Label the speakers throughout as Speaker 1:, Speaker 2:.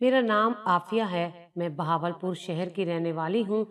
Speaker 1: मेरा नाम आफिया है। मैं बहावलपुर शहर की रहने वाली हूँ।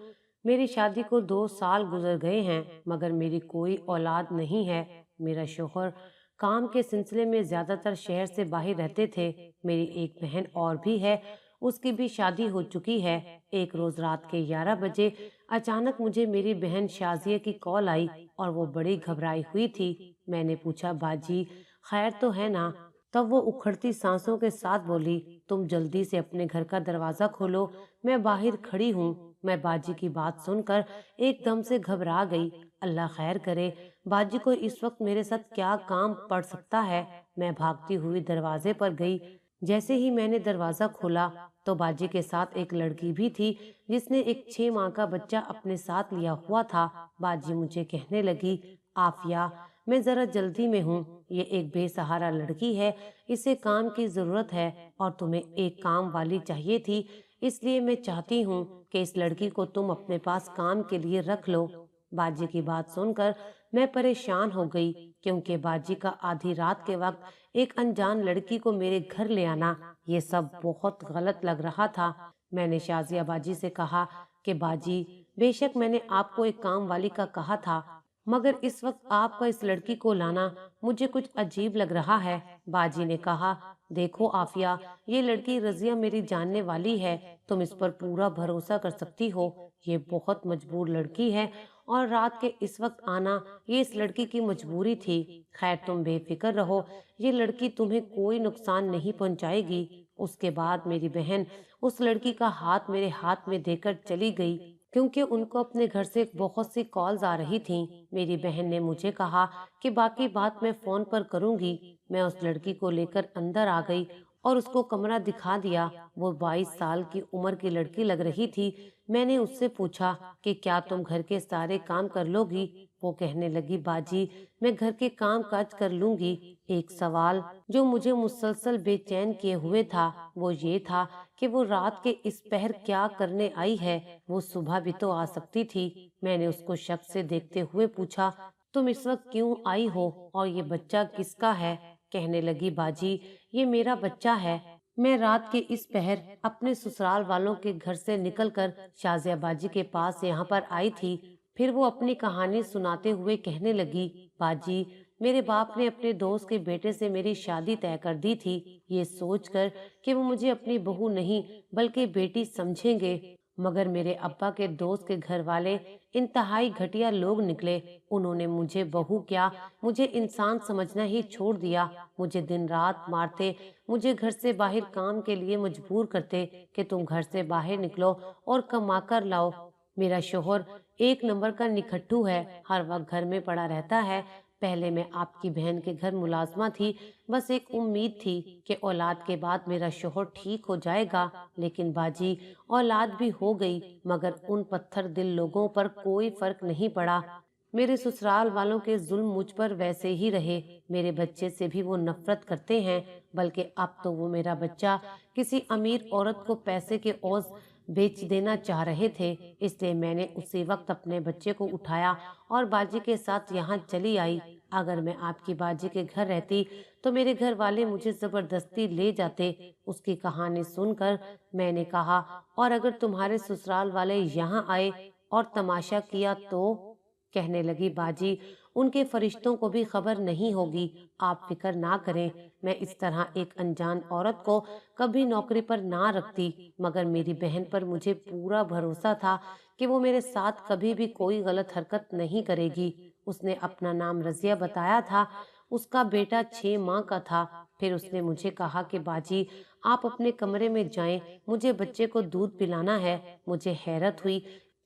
Speaker 1: मेरी शादी को 2 साल गुजर गए हैं, मगर मेरी कोई औलाद नहीं है। मेरा शोहर काम के सिलसिले में ज्यादातर शहर से बाहर रहते थे। मेरी एक बहन और भी है, उसकी भी शादी हो चुकी है। एक रोज रात के 11 बजे अचानक मुझे मेरी बहन शाजिया की कॉल आई और वो बड़ी घबराई हुई थी। मैंने पूछा, बाजी खैर तो है ना? तब वो उखड़ती सांसों के साथ बोली, तुम जल्दी से अपने घर का दरवाजा खोलो, मैं बाहर खड़ी हूँ। मैं बाजी की बात सुनकर एकदम से घबरा गई। अल्लाह खैर करे, बाजी को इस वक्त मेरे साथ क्या काम पड़ सकता है। मैं भागती हुई दरवाजे पर गई। जैसे ही मैंने दरवाजा खोला तो बाजी के साथ एक लड़की भी थी, जिसने एक 6 माह का बच्चा अपने साथ लिया हुआ था। बाजी मुझे कहने लगी, आफिया मैं जरा जल्दी में हूँ, ये एक बेसहारा लड़की है, इसे काम की जरूरत है और तुम्हें एक काम वाली चाहिए थी, इसलिए मैं चाहती हूँ कि इस लड़की को तुम अपने पास काम के लिए रख लो। बाजी की बात सुनकर मैं परेशान हो गई, क्योंकि बाजी का आधी रात के वक्त एक अनजान लड़की को मेरे घर ले आना ये सब बहुत गलत लग रहा था। मैंने शाजिया बाजी से कहा कि बाजी, बेशक मैंने आपको एक काम वाली का कहा था, मगर इस वक्त आपका इस लड़की को लाना मुझे कुछ अजीब लग रहा है। बाजी ने कहा, देखो आफिया, ये लड़की रजिया मेरी जानने वाली है, तुम इस पर पूरा भरोसा कर सकती हो। ये बहुत मजबूर लड़की है और रात के इस वक्त आना ये इस लड़की की मजबूरी थी। खैर तुम बेफिक्र रहो, ये लड़की तुम्हें कोई नुकसान नहीं पहुंचाएगी। उसके बाद मेरी बहन उस लड़की का हाथ मेरे हाथ में देकर चली गई, क्योंकि उनको अपने घर से बहुत सी कॉल्स आ रही थीं। मेरी बहन ने मुझे कहा कि बाकी बात मैं फोन पर करूंगी। मैं उस लड़की को लेकर अंदर आ गई और उसको कमरा दिखा दिया। वो 22 साल की उम्र की लड़की लग रही थी। मैंने उससे पूछा कि क्या तुम घर के सारे काम कर लोगी? वो कहने लगी, बाजी मैं घर के काम काज कर लूंगी। एक सवाल जो मुझे मुसलसल बेचैन किए हुए था वो ये था कि वो रात के इस पहर क्या करने आई है। वो सुबह भी तो आ सकती थी। मैंने उसको शक से देखते हुए पूछा, तुम इस वक्त क्यों आई हो और ये बच्चा किसका है? कहने लगी, बाजी ये मेरा बच्चा है। मैं रात के इस पहर अपने ससुराल वालों के घर से निकलकर शाजिया बाजी के पास यहाँ पर आई थी। फिर वो अपनी कहानी सुनाते हुए कहने लगी, बाजी मेरे बाप ने अपने दोस्त के बेटे से मेरी शादी तय कर दी थी, ये सोचकर कि वो मुझे अपनी बहू नहीं बल्कि बेटी समझेंगे। मगर मेरे अब्बा के दोस्त के घर वाले इंतहाई घटिया लोग निकले। उन्होंने मुझे बहू क्या, मुझे इंसान समझना ही छोड़ दिया। मुझे दिन रात मारते, मुझे घर से बाहर काम के लिए मजबूर करते कि तुम घर से बाहर निकलो और कमा कर लाओ। मेरा शोहर एक नंबर का निखट्टू है, हर वक्त घर में पड़ा रहता है। पहले मैं आपकी बहन के घर मुलाजमा थी, बस एक उम्मीद थी कि औलाद के बाद मेरा शोहर ठीक हो जाएगा। लेकिन बाजी औलाद भी हो गई, मगर उन पत्थर दिल लोगों पर कोई फर्क नहीं पड़ा। मेरे ससुराल वालों के जुल्म मुझ पर वैसे ही रहे। मेरे बच्चे से भी वो नफरत करते हैं, बल्कि अब तो वो मेरा बच्चा किसी अमीर औरत को पैसे के औज बेच देना चाह रहे थे। इसलिए मैंने उसी वक्त अपने बच्चे को उठाया और बाजी के साथ यहाँ चली आई। अगर मैं आपकी बाजी के घर रहती तो मेरे घर वाले मुझे जबरदस्ती ले जाते। उसकी कहानी सुनकर मैंने कहा, और अगर तुम्हारे ससुराल वाले यहाँ आए और तमाशा किया तो? कहने लगी, बाजी उनके फरिश्तों को भी खबर नहीं होगी, आप फिक्र ना करें। मैं इस तरह एक अनजान औरत को कभी नौकरी पर ना रखती, मगर मेरी बहन पर मुझे पूरा भरोसा था कि वो मेरे साथ कभी भी कोई गलत हरकत नहीं करेगी। उसने अपना नाम रजिया बताया था। उसका बेटा 6 माह का था। फिर उसने मुझे कहा कि बाजी आप अपने कमरे में जाएं, मुझे बच्चे को दूध पिलाना है। मुझे हैरत हुई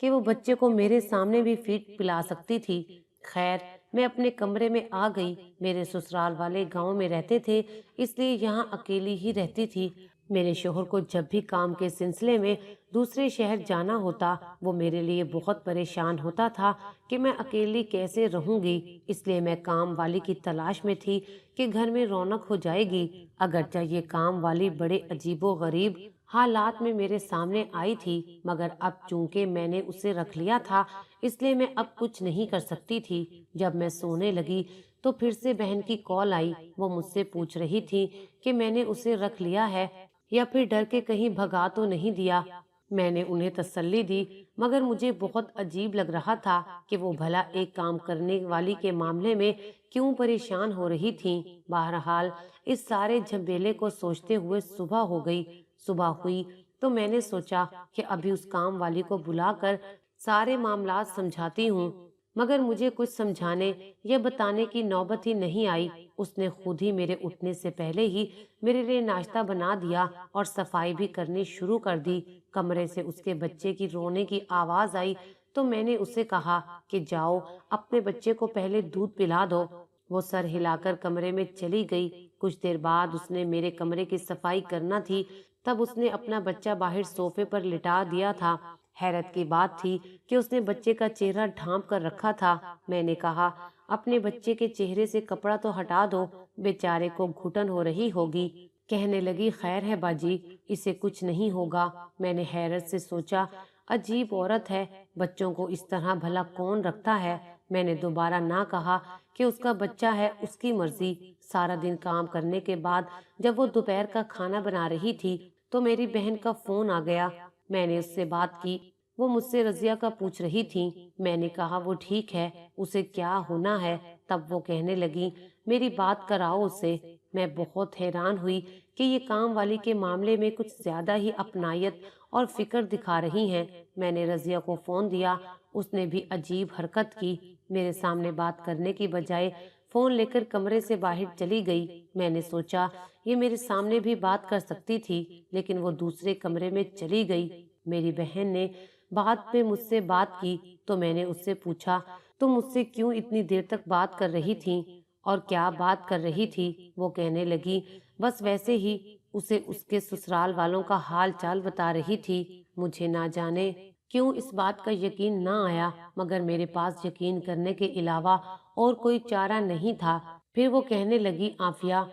Speaker 1: कि वो बच्चे को मेरे सामने भी फीड पिला सकती थी। खैर मैं अपने कमरे में आ गई। मेरे ससुराल वाले गांव में रहते थे, इसलिए यहाँ अकेली ही रहती थी। मेरे शोहर को जब भी काम के सिलसिले में दूसरे शहर जाना होता, वो मेरे लिए बहुत परेशान होता था कि मैं अकेली कैसे रहूंगी। इसलिए मैं काम वाली की तलाश में थी कि घर में रौनक हो जाएगी। अगरचे ये काम वाली बड़े अजीबो गरीब हालात में मेरे सामने आई थी, मगर अब चूंकि मैंने उसे रख लिया था, इसलिए मैं अब कुछ नहीं कर सकती थी। जब मैं सोने लगी तो फिर से बहन की कॉल आई। वो मुझसे पूछ रही थी कि मैंने उसे रख लिया है या फिर डर के कहीं भगा तो नहीं दिया। मैंने उन्हें तसल्ली दी, मगर मुझे बहुत अजीब लग रहा था कि वो भला एक काम करने वाली के मामले में क्यों परेशान हो रही थीं। बहरहाल इस सारे झमेले को सोचते हुए सुबह हो गई। सुबह हुई तो मैंने सोचा कि अभी उस काम वाली को बुलाकर सारे मामलात समझाती हूँ, मगर मुझे कुछ समझाने या बताने की नौबत ही नहीं आई। उसने खुद ही मेरे उठने से पहले ही मेरे लिए नाश्ता बना दिया और सफाई भी करनी शुरू कर दी। कमरे से उसके बच्चे की रोने की आवाज आई तो मैंने उसे कहा कि जाओ अपने बच्चे को पहले दूध पिला दो। वो सर हिलाकर कमरे में चली गई। कुछ देर बाद उसने मेरे कमरे की सफाई करना थी, तब उसने अपना बच्चा बाहर सोफे पर लिटा दिया था। हैरत की बात थी कि उसने बच्चे का चेहरा ढांप कर रखा था। मैंने कहा, अपने बच्चे के चेहरे से कपड़ा तो हटा दो, बेचारे को घुटन हो रही होगी। कहने लगी, खैर है बाजी, इसे कुछ नहीं होगा। मैंने हैरत से सोचा, अजीब औरत है, बच्चों को इस तरह भला कौन रखता है। मैंने दोबारा ना कहा कि उसका बच्चा है, उसकी मर्जी। सारा दिन काम करने के बाद जब वो दोपहर का खाना बना रही थी तो मेरी बहन का फोन आ गया। मैंने उससे बात की। वो मुझसे रजिया का पूछ रही थी। मैंने कहा वो ठीक है, उसे क्या होना है। तब वो कहने लगी, मेरी बात कराओ उससे। मैं बहुत हैरान हुई कि ये काम वाली के मामले में कुछ ज्यादा ही अपनायत और फिक्र दिखा रही हैं। मैंने रजिया को फोन दिया। उसने भी अजीब हरकत की। मेरे सामने बात करने की बजाय फोन लेकर कमरे से बाहर चली गई। मैंने सोचा ये मेरे सामने भी बात कर सकती थी, लेकिन वो दूसरे कमरे में चली गई। मेरी बहन ने बात पे मुझसे बात की तो मैंने उससे पूछा, तुम मुझसे क्यों इतनी देर तक बात कर रही थी और क्या बात कर रही थी। वो कहने लगी, बस वैसे ही उसे उसके ससुराल वालों का हाल चाल बता रही थी। मुझे ना जाने क्यों इस बात का यकीन ना आया, मगर मेरे पास यकीन करने के अलावा और कोई चारा नहीं था। फिर वो कहने लगी, आफिया,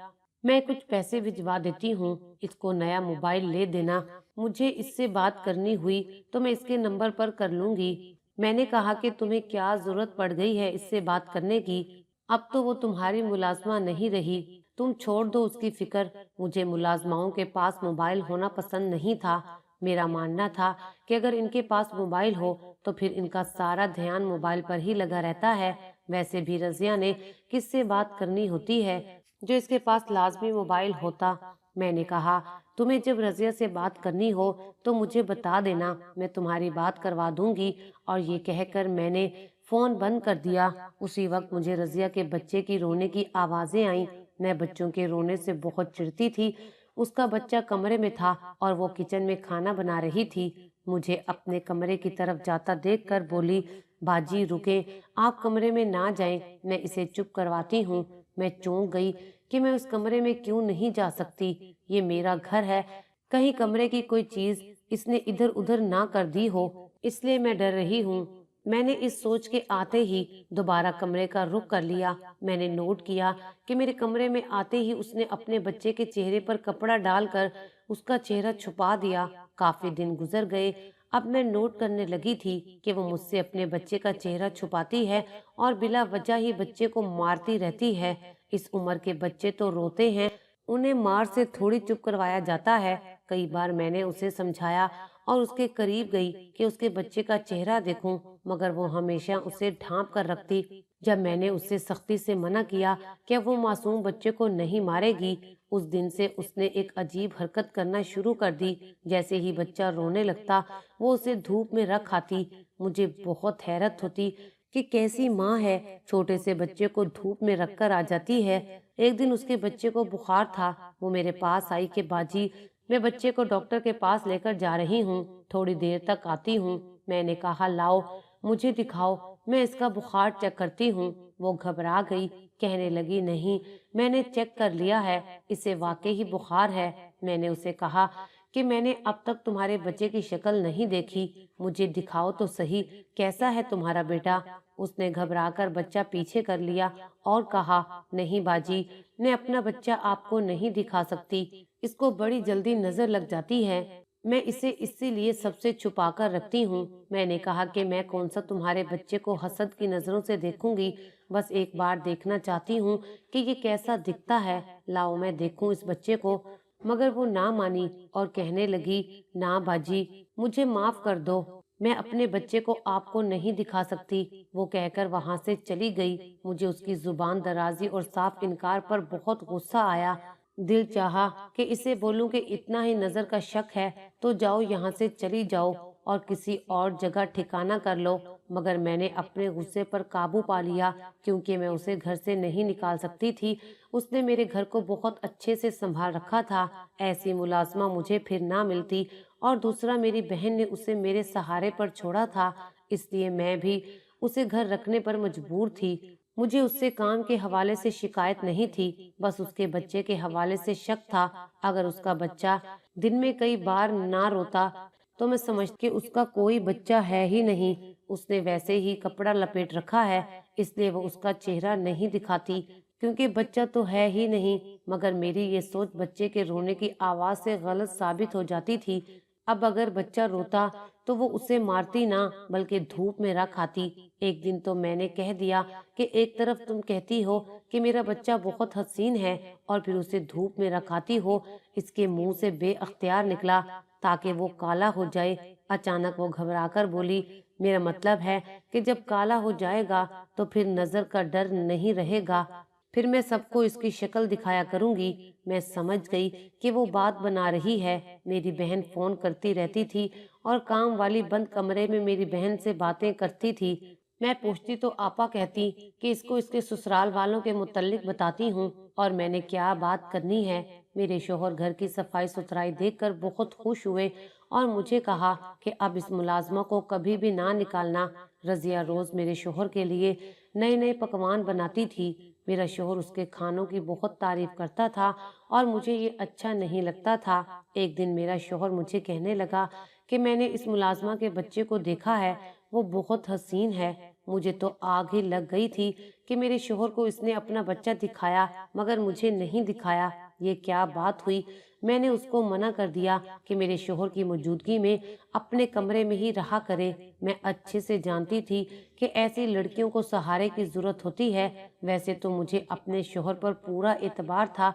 Speaker 1: मैं कुछ पैसे भिजवा देती हूँ, इसको नया मोबाइल ले देना। मुझे इससे बात करनी हुई तो मैं इसके नंबर पर कर लूंगी। मैंने कहा कि तुम्हें क्या जरूरत पड़ गई है इससे बात करने की, अब तो वो तुम्हारी मुलाजमा नहीं रही, तुम छोड़ दो उसकी फिक्र। मुझे मुलाजमाओं के पास मोबाइल होना पसंद नहीं था। मेरा मानना था कि अगर इनके पास मोबाइल हो तो फिर इनका सारा ध्यान मोबाइल पर ही लगा रहता है। वैसे भी रजिया ने किससे बात करनी होती है जो इसके पास लाजमी मोबाइल होता। मैंने कहा, तुम्हें जब रजिया से बात करनी हो तो मुझे बता देना, मैं तुम्हारी बात करवा दूंगी। और ये कहकर मैंने फोन बंद कर दिया। उसी वक्त मुझे रजिया के बच्चे की रोने की आवाजें आईं। मैं बच्चों के रोने से बहुत चिढ़ती थी। उसका बच्चा कमरे में था और वो किचन में खाना बना रही थी। मुझे अपने कमरे की तरफ जाता देखकर बोली, बाजी रुके, आप कमरे में ना जाएं, मैं इसे चुप करवाती हूँ। मैं चौंक गई कि मैं उस कमरे में क्यों नहीं जा सकती। ये मेरा घर है, कहीं कमरे की कोई चीज इसने इधर उधर ना कर दी हो, इसलिए मैं डर रही हूँ। मैंने इस सोच के आते ही दोबारा कमरे का रुख कर लिया। मैंने नोट किया कि मेरे कमरे में आते ही उसने अपने बच्चे के चेहरे पर कपड़ा डालकर उसका चेहरा छुपा दिया। काफी दिन गुजर गए। अब मैं नोट करने लगी थी कि वो मुझसे अपने बच्चे का चेहरा छुपाती है और बिला वजह ही बच्चे को मारती रहती है। इस उम्र के बच्चे तो रोते हैं, उन्हें मार से थोड़ी चुप करवाया जाता है। कई बार मैंने उसे समझाया और उसके करीब गई कि उसके बच्चे का चेहरा देखूं, मगर वो हमेशा उसे ढांप कर रखती। जब मैंने उससे सख्ती से मना किया कि वो मासूम बच्चे को नहीं मारेगी, उस दिन से उसने एक अजीब हरकत करना शुरू कर दी। जैसे ही बच्चा रोने लगता वो उसे धूप में रख आती। मुझे बहुत हैरत होती कि कैसी माँ है, छोटे से बच्चे को धूप में रखकर आ जाती है। एक दिन उसके बच्चे को बुखार था। वो मेरे पास आई कि बाजी, मैं बच्चे को डॉक्टर के पास लेकर जा रही हूँ, थोड़ी देर तक आती हूँ। मैंने कहा, लाओ मुझे दिखाओ, मैं इसका बुखार चेक करती हूँ। वो घबरा गई, कहने लगी, नहीं, मैंने चेक कर लिया है, इसे वाकई ही बुखार है। मैंने उसे कहा कि मैंने अब तक तुम्हारे बच्चे की शक्ल नहीं देखी, मुझे दिखाओ तो सही, कैसा है तुम्हारा बेटा। उसने घबराकर बच्चा पीछे कर लिया और कहा, नहीं बाजी, मैं अपना बच्चा आपको नहीं दिखा सकती, इसको बड़ी जल्दी नजर लग जाती है, मैं इसे इसीलिए सबसे छुपा कर रखती हूँ। मैंने कहा कि मैं कौन सा तुम्हारे बच्चे को हसद की नजरों से देखूंगी, बस एक बार देखना चाहती हूँ कि ये कैसा दिखता है। लाओ मैं देखूं इस बच्चे को। मगर वो ना मानी और कहने लगी, ना बाजी, मुझे माफ कर दो, मैं अपने बच्चे को आपको नहीं दिखा सकती। वो कहकर वहां से चली गई। मुझे उसकी जुबान दराजी और साफ इनकार पर बहुत गुस्सा आया। दिल चाहा कि इसे बोलूं कि इतना ही नजर का शक है तो जाओ यहाँ से चली जाओ और किसी और जगह ठिकाना कर लो, मगर मैंने अपने गुस्से पर काबू पा लिया क्योंकि मैं उसे घर से नहीं निकाल सकती थी। उसने मेरे घर को बहुत अच्छे से संभाल रखा था। ऐसी मुलाजमा मुझे फिर ना मिलती, और दूसरा मेरी बहन ने उसे मेरे सहारे पर छोड़ा था, इसलिए मैं भी उसे घर रखने पर मजबूर थी। मुझे उससे काम के हवाले से शिकायत नहीं थी, बस उसके बच्चे के हवाले से शक था। अगर उसका बच्चा दिन में कई बार ना रोता तो मैं समझती कि उसका कोई बच्चा है ही नहीं। उसने वैसे ही कपड़ा लपेट रखा है, इसलिए वो उसका चेहरा नहीं दिखाती क्योंकि बच्चा तो है ही नहीं। मगर मेरी ये सोच बच्चे के रोने की आवाज से गलत साबित हो जाती थी। अब अगर बच्चा रोता तो वो उसे मारती ना, बल्कि धूप में रख आती। एक दिन तो मैंने कह दिया कि एक तरफ तुम कहती हो कि मेरा बच्चा बहुत हसीन है और फिर उसे धूप में रखाती हो। इसके मुंह से बेअख्तियार निकला, ताकि वो काला हो जाए। अचानक वो घबराकर बोली, मेरा मतलब है कि जब काला हो जाएगा तो फिर नजर का डर नहीं रहेगा, फिर मैं सबको इसकी शक्ल दिखाया करूंगी। मैं समझ गई कि वो बात बना रही है। मेरी बहन फोन करती रहती थी और काम वाली बंद कमरे में मेरी बहन से बातें करती थी। मैं पूछती तो आपा कहती कि इसको इसके ससुराल वालों के मुतल्लिक बताती हूँ और मैंने क्या बात करनी है। मेरे शोहर घर की सफाई सुथराई देखकर बहुत खुश हुए और मुझे कहा कि अब इस मुलाजमा को कभी भी ना निकालना। रजिया रोज मेरे शोहर के लिए नए नए पकवान बनाती थी। मेरा शोहर उसके खानों की बहुत तारीफ करता था और मुझे ये अच्छा नहीं लगता था। एक दिन मेरा शोहर मुझे कहने लगा कि मैंने इस मुलाजमा के बच्चे को देखा है, वो बहुत हसीन है। मुझे तो आग ही लग गई थी कि मेरे शोहर को इसने अपना बच्चा दिखाया मगर मुझे नहीं दिखाया। ये क्या बात हुई। मैंने उसको मना कर दिया कि मेरे शोहर की मौजूदगी में अपने कमरे में ही रहा करे। मैं अच्छे से जानती थी कि ऐसी लड़कियों को सहारे की जरूरत होती है। वैसे तो मुझे अपने शोहर पर पूरा एतबार था,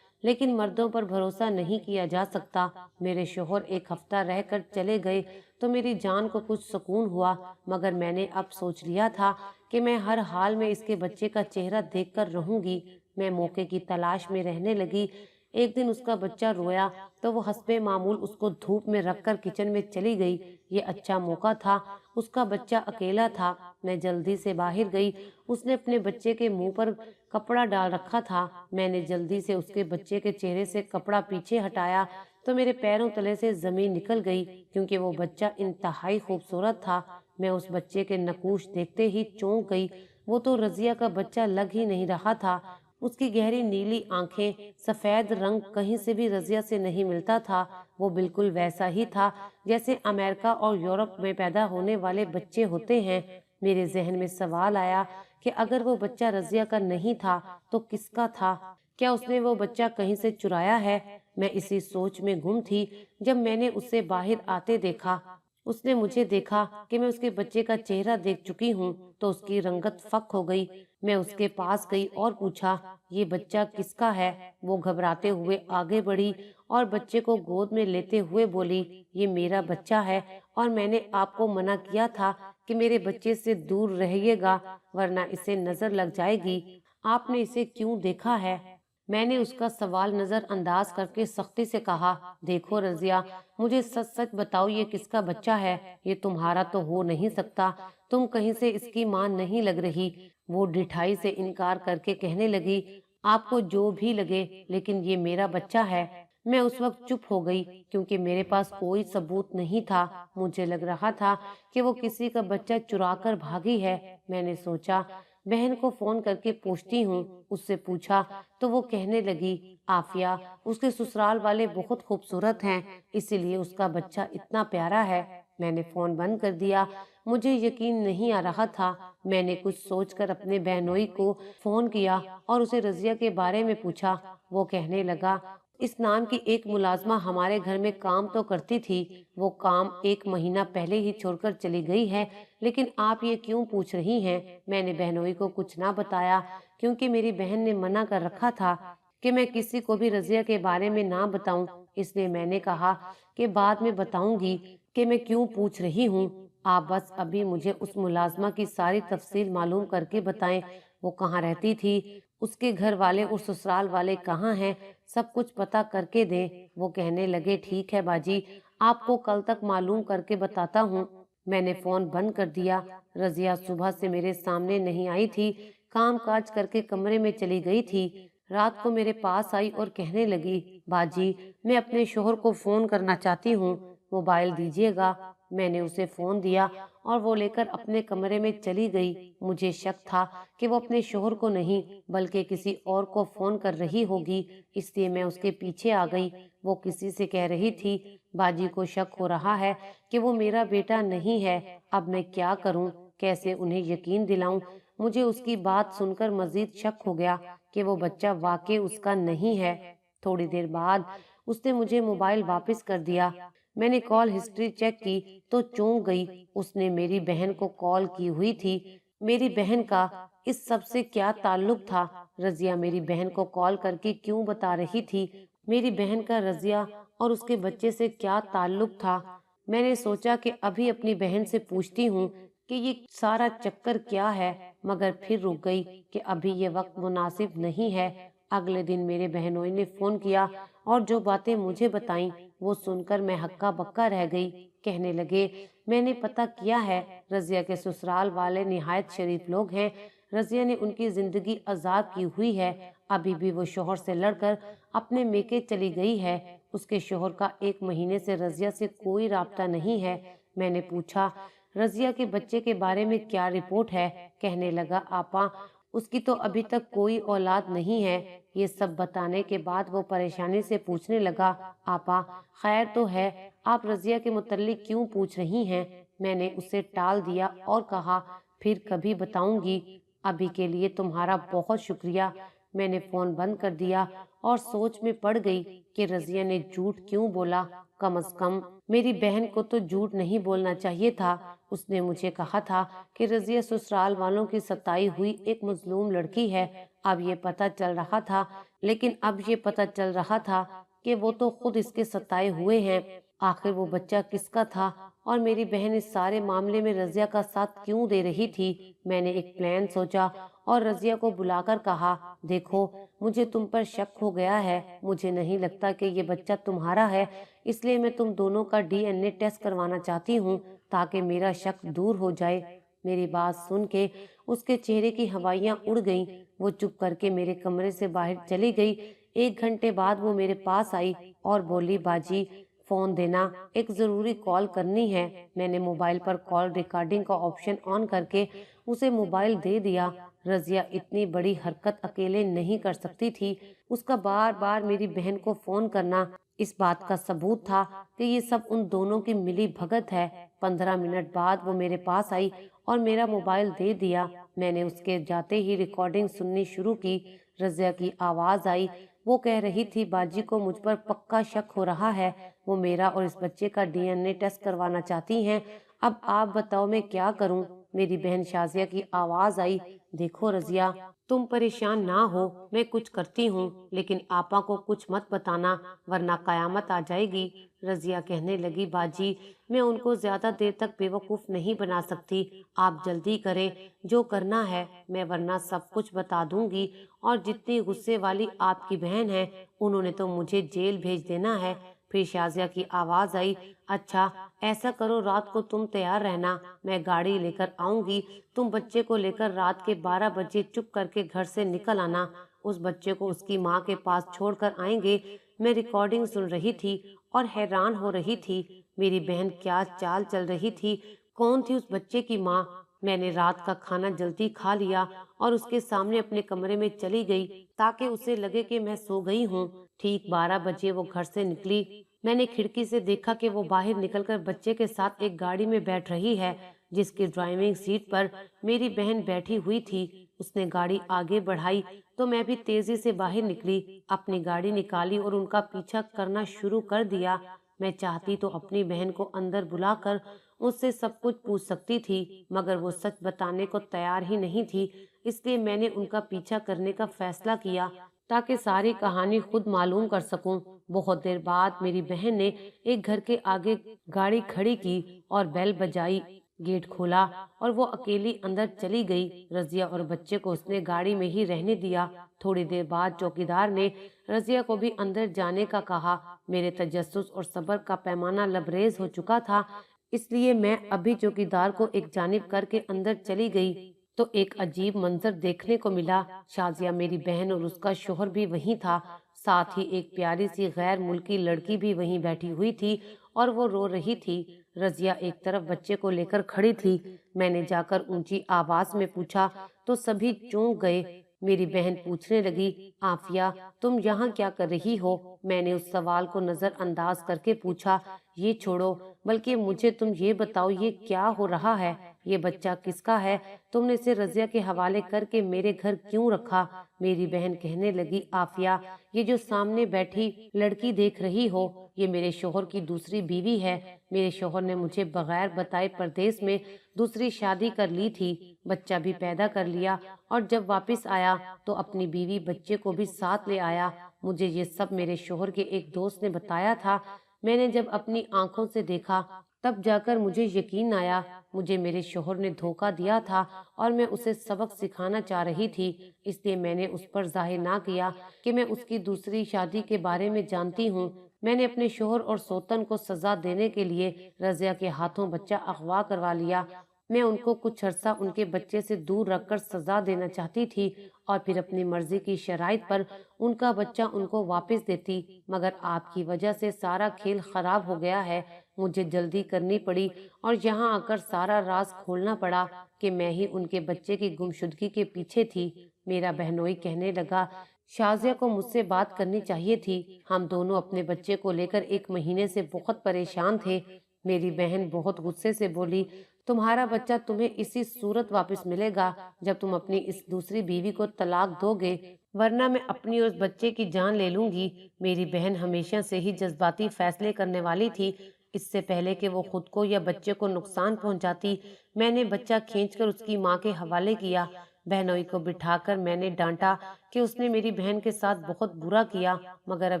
Speaker 1: लेकिन मर्दों पर भरोसा नहीं किया जा सकता। मेरे शोहर एक हफ्ता रहकर चले गए तो मेरी जान को कुछ सुकून हुआ, मगर मैंने अब सोच लिया था कि मैं हर हाल में इसके बच्चे का चेहरा देखकर रहूंगी। मैं मौके की तलाश में रहने लगी। एक दिन उसका बच्चा रोया तो वो हस्बे मामूल उसको धूप में रखकर किचन में चली गई। ये अच्छा मौका था, उसका बच्चा अकेला था। मैं जल्दी से बाहर गई। उसने अपने बच्चे के मुंह पर कपड़ा डाल रखा था। मैंने जल्दी से उसके बच्चे के चेहरे से कपड़ा पीछे हटाया तो मेरे पैरों तले से जमीन निकल गई, क्योंकि वो बच्चा इंतहाई खूबसूरत था। मैं उस बच्चे के नकूश देखते ही चौंक गई। वो तो रजिया का बच्चा लग ही नहीं रहा था। उसकी गहरी नीली आंखें, सफेद रंग कहीं से भी रजिया से नहीं मिलता था। वो बिल्कुल वैसा ही था जैसे अमेरिका और यूरोप में पैदा होने वाले बच्चे होते हैं। मेरे जहन में सवाल आया कि अगर वो बच्चा रजिया का नहीं था तो किसका था? क्या उसने वो बच्चा कहीं से चुराया है? मैं इसी सोच में गुम थी जब मैंने उसे बाहर आते देखा। उसने मुझे देखा कि मैं उसके बच्चे का चेहरा देख चुकी हूँ तो उसकी रंगत फक हो गई। मैं उसके पास गई और पूछा, ये बच्चा किसका है? वो घबराते हुए आगे बढ़ी और बच्चे को गोद में लेते हुए बोली, ये मेरा बच्चा है और मैंने आपको मना किया था कि मेरे बच्चे से दूर रहिएगा, वरना इसे नजर लग जाएगी। आपने इसे क्यों देखा है? मैंने उसका सवाल नजरअंदाज करके सख्ती से कहा, देखो रजिया, मुझे सच सच बताओ, ये किसका बच्चा है? ये तुम्हारा तो हो नहीं सकता, तुम कहीं से इसकी मां नहीं लग रही। वो ढिठाई से इनकार करके कहने लगी, आपको जो भी लगे, लेकिन ये मेरा बच्चा है। मैं उस वक्त चुप हो गई क्योंकि मेरे पास कोई सबूत नहीं था। मुझे लग रहा था कि वो किसी का बच्चा चुरा कर भागी है। मैंने सोचा बहन को फोन करके पूछती हूँ। उससे पूछा तो वो कहने लगी, आफिया, उसके ससुराल वाले बहुत खूबसूरत हैं, इसीलिए उसका बच्चा इतना प्यारा है। मैंने फोन बंद कर दिया। मुझे यकीन नहीं आ रहा था। मैंने कुछ सोचकर अपने बहनोई को फोन किया और उसे रजिया के बारे में पूछा। वो कहने लगा, इस नाम की एक मुलाजमा हमारे घर में काम तो करती थी। वो काम 1 महीना पहले ही छोड़कर चली गई है। लेकिन आप ये क्यों पूछ रही हैं? मैंने बहनोई को कुछ ना बताया क्योंकि मेरी बहन ने मना कर रखा था कि मैं किसी को भी रजिया के बारे में ना बताऊं, इसलिए मैंने कहा कि बाद में बताऊंगी कि मैं क्यों पूछ रही हूँ। आप बस अभी मुझे उस मुलाजमा की सारी तफसील मालूम करके बताएं। वो कहाँ रहती थी, उसके घर वाले और ससुराल वाले कहाँ हैं, सब कुछ पता करके दें। वो कहने लगे, ठीक है बाजी, आपको कल तक मालूम करके बताता हूँ। मैंने फोन बंद कर दिया। रजिया सुबह से मेरे सामने नहीं आई थी, काम काज करके कमरे में चली गई थी। रात को मेरे पास आई और कहने लगी, बाजी मैं अपने शोहर को फोन करना चाहती हूँ, मोबाइल दीजिएगा। मैंने उसे फोन दिया और वो लेकर अपने कमरे में चली गई। मुझे शक था कि वो अपने शोहर को नहीं बल्कि किसी और को फोन कर रही होगी, इसलिए मैं उसके पीछे आ गई। वो किसी से कह रही थी, बाजी को शक हो रहा है कि वो मेरा बेटा नहीं है। अब मैं क्या करूं, कैसे उन्हें यकीन दिलाऊं। मुझे उसकी बात सुनकर मजीद शक हो गया कि वो बच्चा वाकई उसका नहीं है। थोड़ी देर बाद उसने मुझे मोबाइल वापस कर दिया। मैंने कॉल हिस्ट्री चेक की तो चौंक गई। उसने मेरी बहन को कॉल की हुई थी। मेरी बहन का इस सब से क्या ताल्लुक था? रजिया मेरी बहन को कॉल करके क्यों बता रही थी? मेरी बहन का रजिया और उसके बच्चे से क्या ताल्लुक था? मैंने सोचा कि अभी अपनी बहन से पूछती हूँ कि ये सारा चक्कर क्या है, मगर फिर रुक गई कि अभी ये वक्त मुनासिब नहीं है। अगले दिन मेरे बहनोई ने फोन किया और जो बातें मुझे बताईं वो सुनकर मैं हक्का बक्का रह गई। कहने लगे, मैंने पता किया है, रजिया के ससुराल वाले निहायत शरीफ लोग हैं। रजिया ने उनकी जिंदगी आजाद की हुई है। अभी भी वो शोहर से लड़कर अपने मेके चली गई है। उसके शोहर का 1 महीने से रजिया से कोई राब्ता नहीं है। मैंने पूछा, रजिया के बच्चे के बारे में क्या रिपोर्ट है? कहने लगा, आपा उसकी तो अभी तक कोई औलाद नहीं है। ये सब बताने के बाद वो परेशानी से पूछने लगा, आपा खैर तो है, आप रजिया के मुतल्लिक क्यों पूछ रही हैं? मैंने उसे टाल दिया और कहा, फिर कभी बताऊंगी, अभी के लिए तुम्हारा बहुत शुक्रिया। मैंने फोन बंद कर दिया और सोच में पड़ गई कि रजिया ने झूठ क्यों बोला। कम से कम मेरी बहन को तो झूठ नहीं बोलना चाहिए था। उसने मुझे कहा था कि रजिया ससुराल वालों की सताई हुई एक मजलूम लड़की है। अब ये पता चल रहा था, लेकिन अब ये पता चल रहा था कि वो तो खुद इसके सताए हुए हैं। आखिर वो बच्चा किसका था और मेरी बहन इस सारे मामले में रजिया का साथ क्यों दे रही थी? मैंने एक प्लान सोचा और रजिया को बुलाकर कहा, देखो मुझे तुम पर शक हो गया है। मुझे नहीं लगता कि ये बच्चा तुम्हारा है, इसलिए मैं तुम दोनों का डीएनए टेस्ट करवाना चाहती हूँ ताकि मेरा शक दूर हो जाए। मेरी बात सुन के उसके चेहरे की हवाइयाँ उड़ गईं। वो चुप करके मेरे कमरे से बाहर चली गई। 1 घंटे बाद वो मेरे पास आई और बोली, बाजी फोन देना, एक जरूरी कॉल करनी है। मैंने मोबाइल पर कॉल रिकॉर्डिंग का ऑप्शन ऑन करके उसे मोबाइल दे दिया। रजिया इतनी बड़ी हरकत अकेले नहीं कर सकती थी। उसका बार बार मेरी बहन को फोन करना इस बात का सबूत था कि ये सब उन दोनों की मिली भगत है। 15 मिनट बाद वो मेरे पास आई और मेरा मोबाइल दे दिया। मैंने उसके जाते ही रिकॉर्डिंग सुननी शुरू की। रजिया की आवाज आई। वो कह रही थी, बाजी को मुझ पर पक्का शक हो रहा है। वो मेरा और इस बच्चे का डीएनए टेस्ट करवाना चाहती हैं। अब आप बताओ मैं क्या करूं? मेरी बहन शाजिया की आवाज आई, देखो रजिया, तुम परेशान ना हो, मैं कुछ करती हूँ, लेकिन आपा को कुछ मत बताना वरना कयामत आ जाएगी। रजिया कहने लगी, बाजी मैं उनको ज्यादा देर तक बेवकूफ नहीं बना सकती। आप जल्दी करें, जो करना है मैं, वरना सब कुछ बता दूंगी। और जितनी गुस्से वाली आपकी बहन है, उन्होंने तो मुझे जेल भेज देना है। फिर शाजिया की आवाज आई, अच्छा ऐसा करो, रात को तुम तैयार रहना, मैं गाड़ी लेकर आऊंगी। तुम बच्चे को लेकर रात के 12 बजे चुप करके घर से निकल आना। उस बच्चे को उसकी माँ के पास छोड़कर आएंगे। मैं रिकॉर्डिंग सुन रही थी और हैरान हो रही थी। मेरी बहन क्या चाल चल रही थी। कौन थी उस बच्चे की माँ? मैंने रात का खाना जल्दी खा लिया और उसके सामने अपने कमरे में चली गई ताकि उसे लगे कि मैं सो गई हूँ। ठीक 12 बजे वो घर से निकली। मैंने खिड़की से देखा कि वो बाहर निकलकर बच्चे के साथ एक गाड़ी में बैठ रही है जिसकी ड्राइविंग सीट पर मेरी बहन बैठी हुई थी। उसने गाड़ी आगे बढ़ाई तो मैं भी तेजी से बाहर निकली, अपनी गाड़ी निकाली और उनका पीछा करना शुरू कर दिया। मैं चाहती तो अपनी बहन को अंदर बुलाकर उससे सब कुछ पूछ सकती थी, मगर वो सच बताने को तैयार ही नहीं थी। इसलिए मैंने उनका पीछा करने का फैसला किया। ताकि सारी कहानी खुद मालूम कर सकूं। बहुत देर बाद मेरी बहन ने एक घर के आगे गाड़ी खड़ी की और बेल बजाई। गेट खोला और वो अकेली अंदर चली गई। रजिया और बच्चे को उसने गाड़ी में ही रहने दिया। थोड़ी देर बाद चौकीदार ने रजिया को भी अंदर जाने का कहा। मेरे तजस्सुस और सब्र का पैमाना लबरेज हो चुका था, इसलिए मैं अभी चौकीदार को एक जानिब करके अंदर चली गई तो एक अजीब मंजर देखने को मिला। शाजिया मेरी बहन और उसका शोहर भी वहीं था। साथ ही एक प्यारी सी गैर मुल्की लड़की भी वहीं बैठी हुई थी और वो रो रही थी। रजिया एक तरफ बच्चे को लेकर खड़ी थी। मैंने जाकर ऊंची आवाज में पूछा तो सभी चौंक गए। मेरी बहन पूछने लगी, आफिया तुम यहाँ क्या कर रही हो? मैंने उस सवाल को नजरअंदाज करके पूछा, ये छोड़ो, बल्कि मुझे तुम ये बताओ ये क्या हो रहा है? ये बच्चा किसका है? तुमने इसे रजिया के हवाले करके मेरे घर क्यों रखा? मेरी बहन कहने लगी, आफिया ये जो सामने बैठी लड़की देख रही हो, ये मेरे शोहर की दूसरी बीवी है। मेरे शोहर ने मुझे बगैर बताए परदेश में दूसरी शादी कर ली थी, बच्चा भी पैदा कर लिया और जब वापस आया तो अपनी बीवी बच्चे को भी साथ ले आया। मुझे ये सब मेरे शोहर के एक दोस्त ने बताया था। मैंने जब अपनी आंखों से देखा तब जाकर मुझे यकीन आया। मुझे मेरे शोहर ने धोखा दिया था और मैं उसे सबक सिखाना चाह रही थी, इसलिए मैंने उस पर जाहिर ना किया कि मैं उसकी दूसरी शादी के बारे में जानती हूँ। मैंने अपने शोहर और सोतन को सजा देने के लिए रजिया के हाथों बच्चा अगवा करवा लिया। मैं उनको कुछ अरसा उनके बच्चे से दूर रखकर सजा देना चाहती थी और फिर अपनी मर्जी की शराइत पर उनका बच्चा उनको वापस देती, मगर आपकी वजह से सारा खेल खराब हो गया है। मुझे जल्दी करनी पड़ी और यहाँ आकर सारा राज खोलना पड़ा कि मैं ही उनके बच्चे की गुमशुदगी के पीछे थी। मेरा बहनोई कहने लगा, शाजिया को मुझसे बात करनी चाहिए थी। हम दोनों अपने बच्चे को लेकर 1 महीने से बहुत परेशान थे। मेरी बहन बहुत गुस्से से बोली, तुम्हारा बच्चा तुम्हें इसी सूरत वापस मिलेगा जब तुम अपनी इस दूसरी बीवी को तलाक दोगे, वरना मैं अपनी और उस बच्चे की जान ले लूंगी। मेरी बहन हमेशा से ही जज्बाती फैसले करने वाली थी। इससे पहले कि वो खुद को या बच्चे को नुकसान पहुंचाती, मैंने बच्चा खींचकर उसकी माँ के हवाले किया। बहनोई को बिठाकर मैंने डांटा कि उसने मेरी बहन के साथ बहुत बुरा किया, मगर अब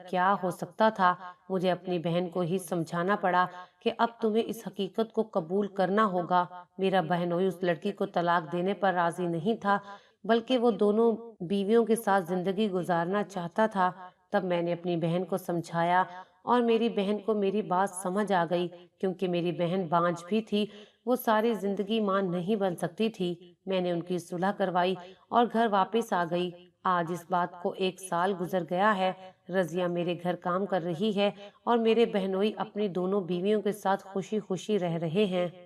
Speaker 1: क्या हो सकता था। मुझे अपनी बहन को ही समझाना पड़ा कि अब तुम्हें इस हकीकत को कबूल करना होगा। मेरा बहनोई उस लड़की को तलाक देने पर राजी नहीं था, बल्कि वो दोनों बीवियों के साथ जिंदगी गुजारना चाहता था। तब मैंने अपनी बहन को समझाया और मेरी बहन को मेरी बात समझ आ गई, क्योंकि मेरी बहन बांझ भी थी, वो सारी जिंदगी मां नहीं बन सकती थी। मैंने उनकी सुलह करवाई और घर वापस आ गई। आज इस बात को 1 साल गुजर गया है। रजिया मेरे घर काम कर रही है और मेरे बहनोई अपनी दोनों बीवियों के साथ खुशी खुशी रह रहे हैं।